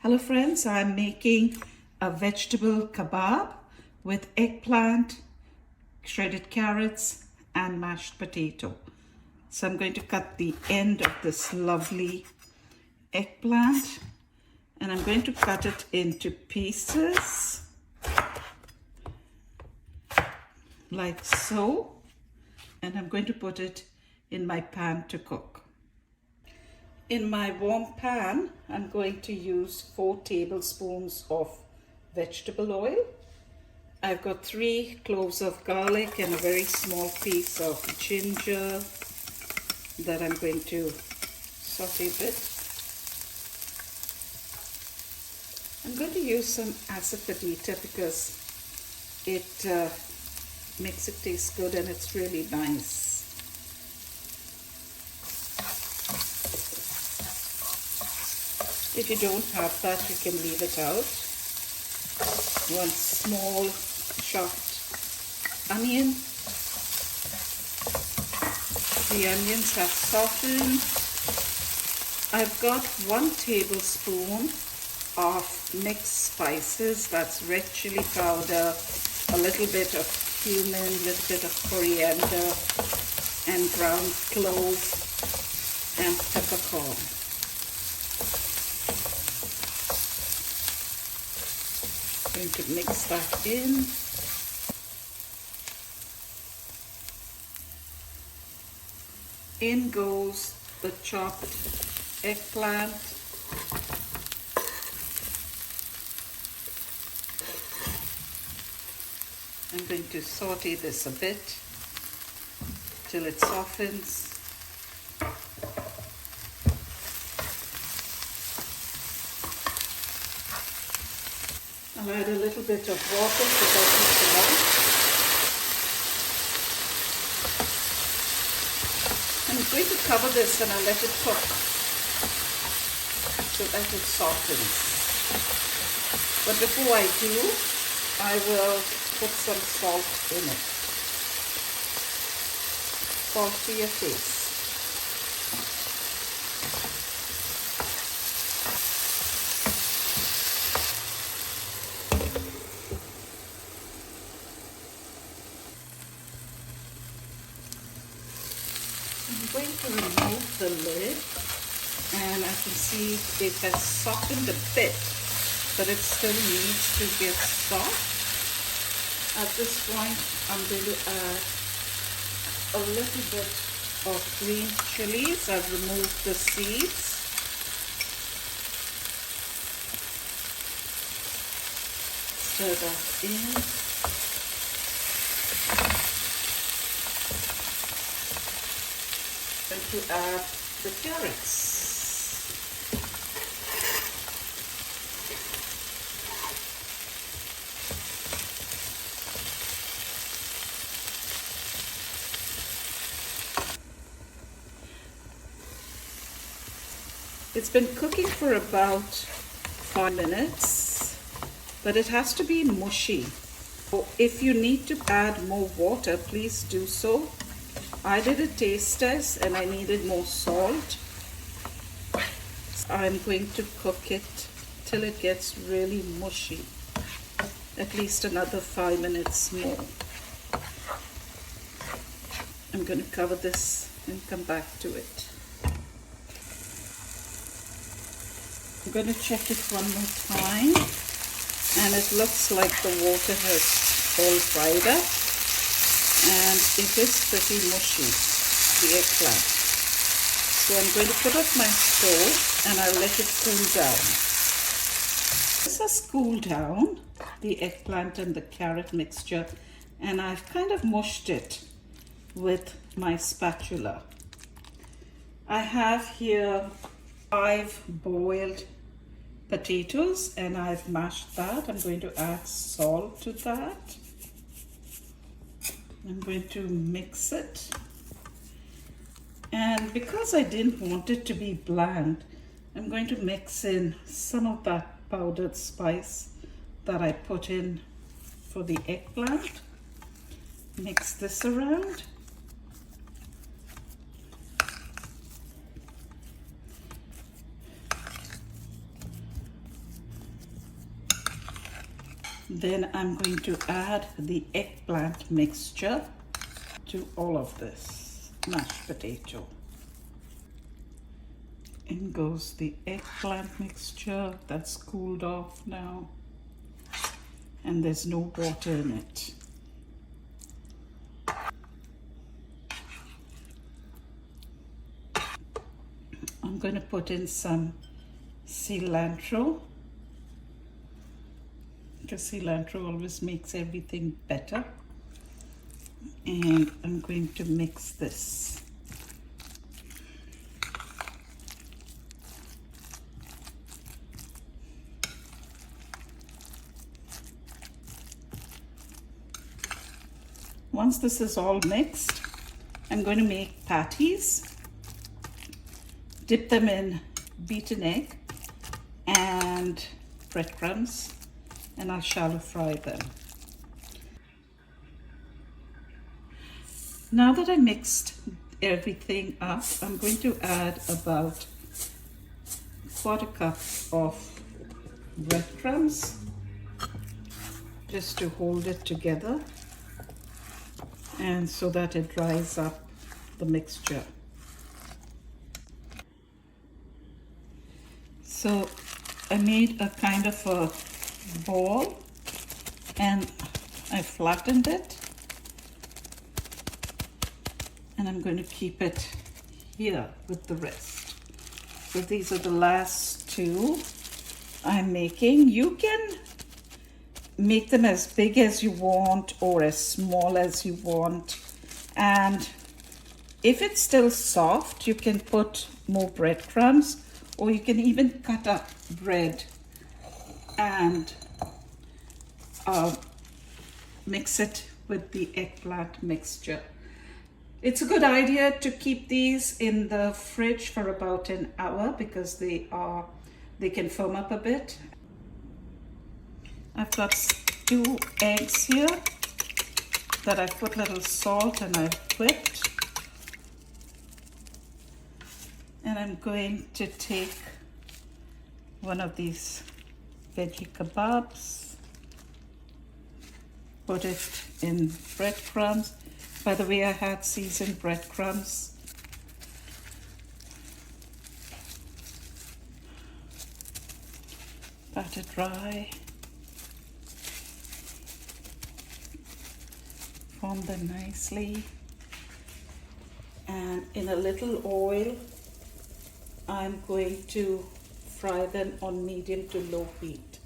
Hello friends, I'm making a vegetable kebab with eggplant, shredded carrots and mashed potato. So I'm going to cut the end of this lovely eggplant and I'm going to cut it into pieces like so, and I'm going to put it in my pan to cook. In my warm pan, I'm going to use 4 tablespoons of vegetable oil. I've got 3 cloves of garlic and a very small piece of ginger that I'm going to saute a bit. I'm going to use some asafoetida because it makes it taste good and it's really nice. If you don't have that, you can leave it out. 1 small chopped onion. The onions have softened. I've got 1 tablespoon of mixed spices. That's red chili powder, a little bit of cumin, a little bit of coriander, and ground clove and peppercorn. Going to mix that in. In goes the chopped eggplant. I'm going to saute this a bit till it softens. I'll add a little bit of water so that it's enough. I'm going to cover this and I'll let it cook so that it softens. But before I do, I will put some salt in it. Salt to your taste. I'm going to remove the lid and I can see it has softened a bit, but it still needs to get soft. At this point, I'm going to add a little bit of green chilies. I've removed the seeds. Stir that in. To add the carrots. It's been cooking for about 5 minutes, but it has to be mushy. So if you need to add more water, please do so. I did a taste test and I needed more salt. I'm going to cook it till it gets really mushy. At least another 5 minutes more. I'm going to cover this and come back to it. I'm going to check it one more time and it looks like the water has all dried up. And it is pretty mushy, the eggplant. So I'm going to put up my stove and I'll let it cool down. This has cooled down, the eggplant and the carrot mixture, and I've kind of mushed it with my spatula. I have here 5 boiled potatoes and I've mashed that. I'm going to add salt to that. I'm going to mix it, and because I didn't want it to be bland, I'm going to mix in some of that powdered spice that I put in for the eggplant. Mix this around. Then I'm going to add the eggplant mixture to all of this mashed potato. In goes the eggplant mixture that's cooled off now, and there's no water in it. I'm going to put in some cilantro, because cilantro always makes everything better. And I'm going to mix this. Once this is all mixed, I'm going to make patties, dip them in beaten egg and breadcrumbs, and I'll shallow fry them. Now that I mixed everything up, I'm going to add about 1/4 cup of breadcrumbs just to hold it together and so that it dries up the mixture. So I made a kind of a ball and I flattened it, and I'm going to keep it here with the rest. So these are the last two I'm making. You can make them as big as you want or as small as you want, and if it's still soft you can put more breadcrumbs, or you can even cut up bread and mix it with the eggplant mixture. It's a good idea to keep these in the fridge for about an hour because they can firm up a bit. I've got 2 eggs here that I've put a little salt and I've whipped. And I'm going to take one of these veggie kebabs, put it in breadcrumbs. By the way, I had seasoned breadcrumbs. Pat it dry. Form them nicely. And in a little oil, I'm going to fry them on medium to low heat.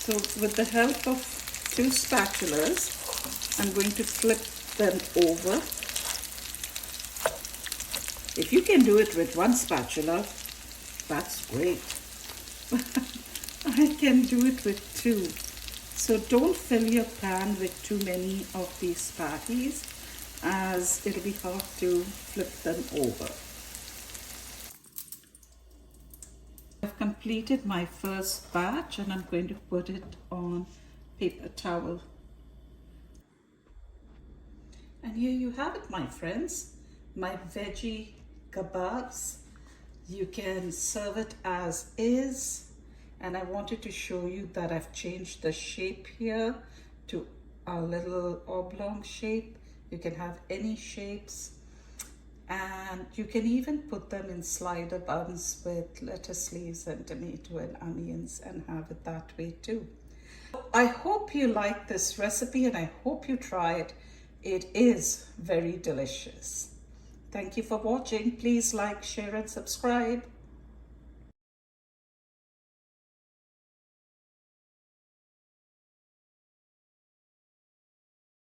So with the help of 2 spatulas, I'm going to flip them over. If you can do it with 1 spatula, that's great. I can do it with 2. So don't fill your pan with too many of these patties, as it'll be hard to flip them over. I've completed my first batch and I'm going to put it on paper towel. And here you have it, my friends, my veggie kebabs. You can serve it as is, and I wanted to show you that I've changed the shape here to a little oblong shape. You can have any shapes, and you can even put them in slider buns with lettuce leaves and tomato and onions and have it that way too. I hope you like this recipe and I hope you try it. It is very delicious. Thank you for watching. Please like, share and subscribe.